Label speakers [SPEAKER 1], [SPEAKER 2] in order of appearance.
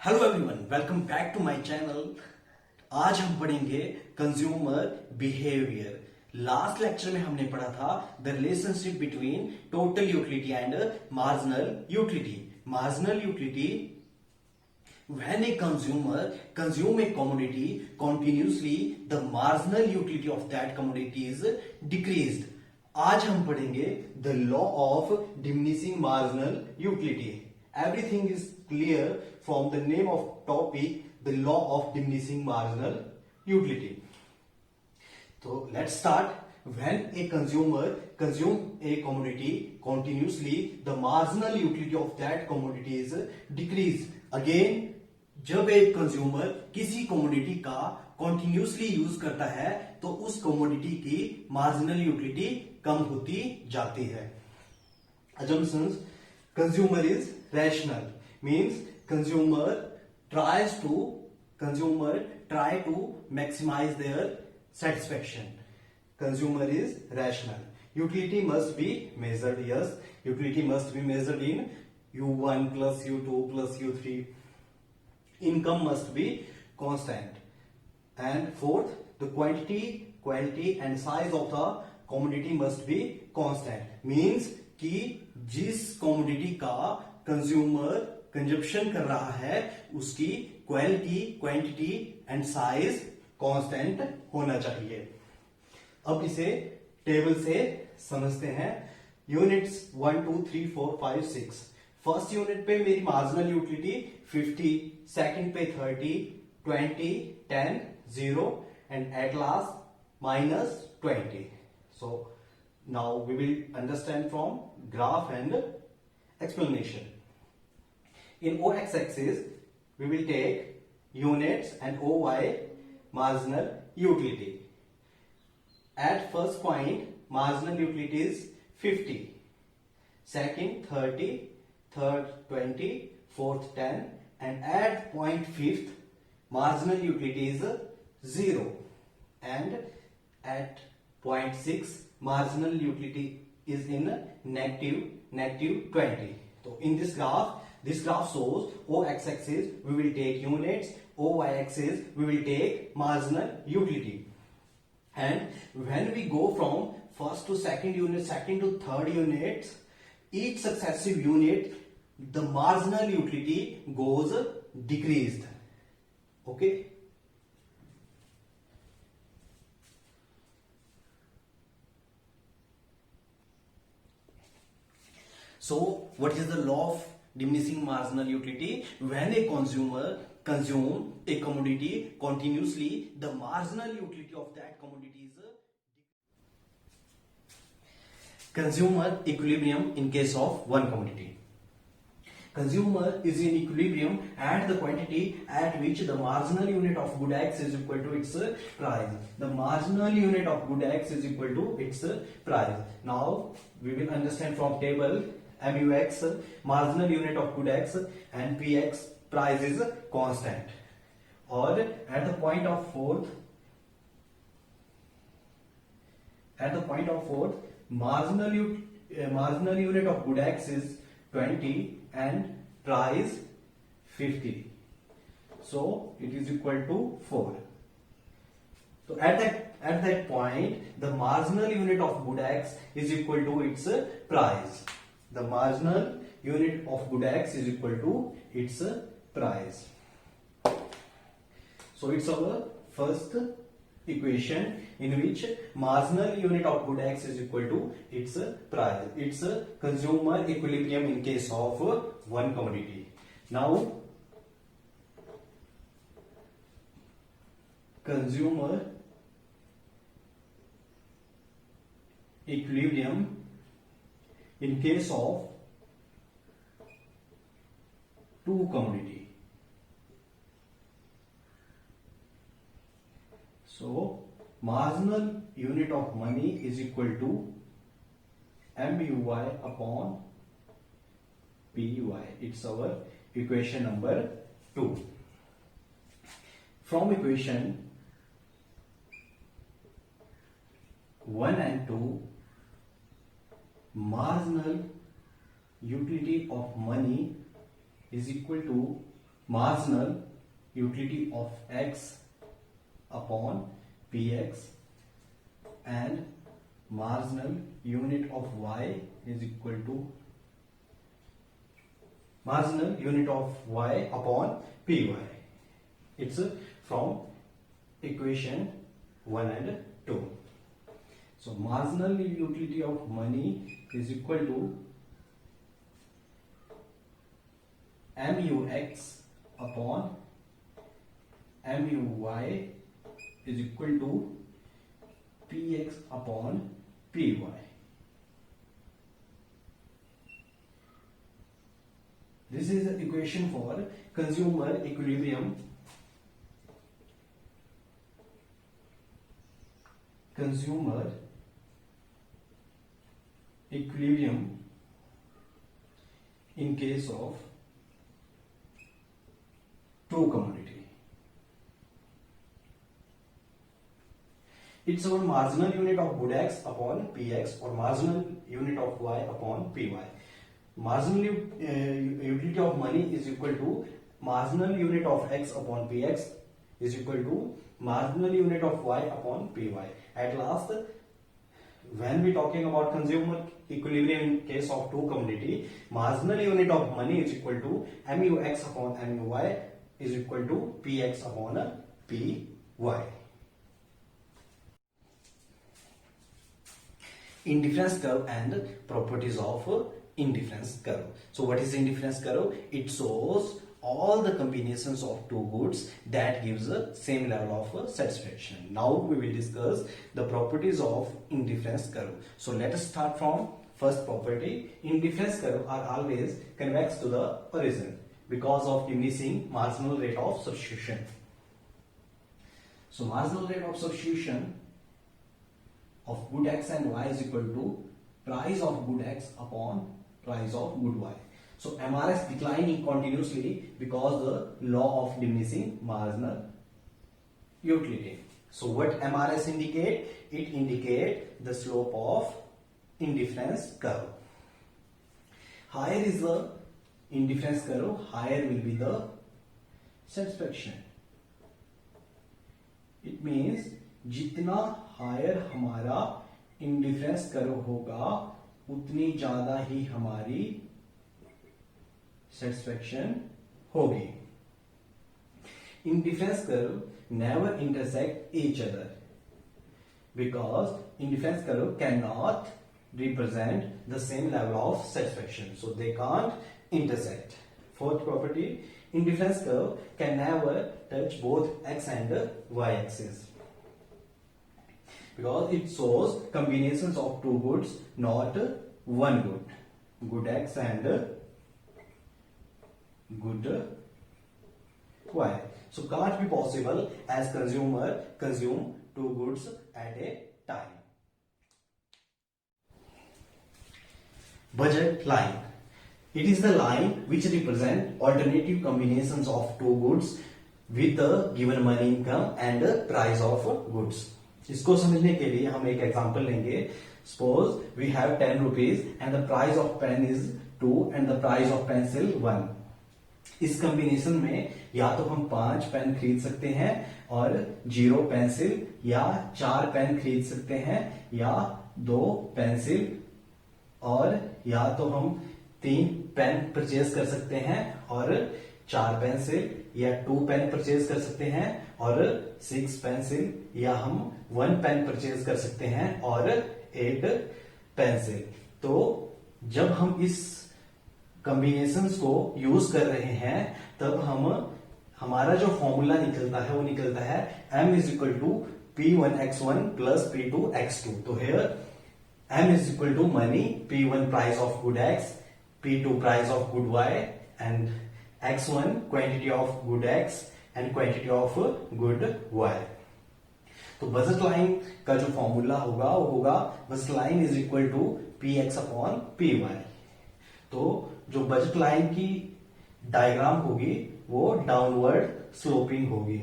[SPEAKER 1] Hello everyone, welcome back to my channel. आज हम पढ़ेंगे कंज्यूमर बिहेवियर। लास्ट लेक्चर में हमने पढ़ा था the relationship between total utility and marginal utility. Marginal utility when a consumer consume a commodity continuously, the marginal utility of that commodity is decreased. आज हम पढ़ेंगे the law of diminishing marginal utility. Everything is clear from the name of topic, the law of diminishing marginal utility. तो let's start. When a consumer consume a commodity continuously, the marginal utility of that commodity is decreased. Again, जब एक consumer किसी commodity का continuously use करता है तो उस commodity की मार्जिनल यूटिलिटी कम होती जाती है। Assumptions: consumer is rational means consumer try to maximize their satisfaction. Consumer is rational. Utility must be measured. Yes, utility must be measured in U1 plus U2 plus U3. Income must be constant. And fourth, the quality and size of the commodity must be constant. Means कि जिस commodity का consumer consumption कर रहा है उसकी quality, quantity and size constant होना चाहिए। अब इसे टेबल से समझते हैं। यूनिट्स 1 2 3 4 5 6। फर्स्ट यूनिट पे मेरी मार्जिनल यूटिलिटी 50, सेकंड पे 30, 20, 10, 0 and at last -20। So now we will understand from graph and explanation. In O X axis we will take units and O Y marginal utility. At first point, marginal utility is 50, second 30, third 20, fourth 10, and at point fifth, marginal utility is 0, and at point 6, marginal utility is in negative 20. So in this graph shows O x-axis we will take units, O y-axis we will take marginal utility. And when we go from first to second unit, second to third units, each successive unit, the marginal utility goes decreased. Okay. So what is the law of diminishing marginal utility? When a consumer consume a commodity continuously, the marginal utility of that commodity is consumer equilibrium in case of one commodity. Consumer is in equilibrium at the quantity at which the marginal unit of good X is equal to its price. The marginal unit of good X is equal to its price. Now we will understand from table MUX, marginal unit of good X, and PX, price is constant. Or at the point of fourth, marginal unit of good X is 20 and price 50. So it is equal to 4. So at that point, the marginal unit of good X is equal to its price. The marginal unit of good X is equal to its price. So it's our first equation in which marginal unit of good X is equal to its price. It's a consumer equilibrium in case of one commodity. Now consumer equilibrium in case of two commodity. So marginal unit of money is equal to MUY upon PY. It's our equation number 2. From equation 1 and 2, marginal utility of money is equal to marginal utility of x upon px and marginal unit of y is equal to marginal unit of y upon py. It's from equation 1 and 2. So marginal utility of money is equal to mux upon muy is equal to px upon py. This is the equation for consumer equilibrium. Consumer equilibrium in case of two commodity. It's our marginal unit of good x upon px or marginal unit of y upon py. Marginal utility of money is equal to marginal unit of x upon px is equal to marginal unit of y upon py. At last, when we talking about consumer equilibrium in case of two commodity, marginal unit of money is equal to mux upon muy is equal to px upon py. Indifference curve and properties of indifference curve. So what is indifference curve? It shows all the combinations of two goods that gives the same level of satisfaction. Now we will discuss the properties of indifference curve. So let us start from first property. Indifference curve are always convex to the origin because of diminishing marginal rate of substitution. So marginal rate of substitution of good x and y is equal to price of good x upon price of good y. So MRS declining continuously because the law of diminishing marginal utility. So what MRS indicate? It indicate the slope of indifference curve. Higher is the indifference curve, higher will be the satisfaction. It means जितना higher हमारा indifference curve होगा उतनी ज्यादा ही हमारी satisfaction होगी. Indifference curve never intersect each other because indifference curve cannot represent the same level of satisfaction, so they can't intersect. Fourth property, indifference curve can never touch both x and y axis because it shows combinations of two goods, not one good. Good x and good y. So can't be possible as consumer consume two goods at a time. Budget line. It is the line which represent alternative combinations of two goods with the given money income and price of goods. इसको समझने के लिए हम एक example लेंगे. Suppose we have 10 rupees and the price of pen is 2 and the price of pencil 1. इस combination में या तो हम 5 पेन खरीद सकते हैं और 0 पेंसिल, या 4 पेन खरीद सकते हैं या 2 पेंसिल, और या तो हम 3 पेन परचेज कर सकते हैं और 4 पेंसिल, या 2 पेन परचेज कर सकते हैं और 6 पेंसिल, या हम 1 पेन परचेज कर सकते हैं और 8 पेंसिल. तो जब हम इस कॉम्बिनेशंस को यूज कर रहे हैं तब हमारा जो फॉर्मूला निकलता है वो निकलता है m is equal to P1x1 plus P2x2. तो here m is equal to money, P1 price of good x, P2 price of good y and x1 quantity of good x and quantity of good y. तो budget line का जो formula होगा वो होगा budget line is equal to Px upon Py. तो जो budget line की diagram होगी वो डाउनवर्ड स्लोपिंग होगी.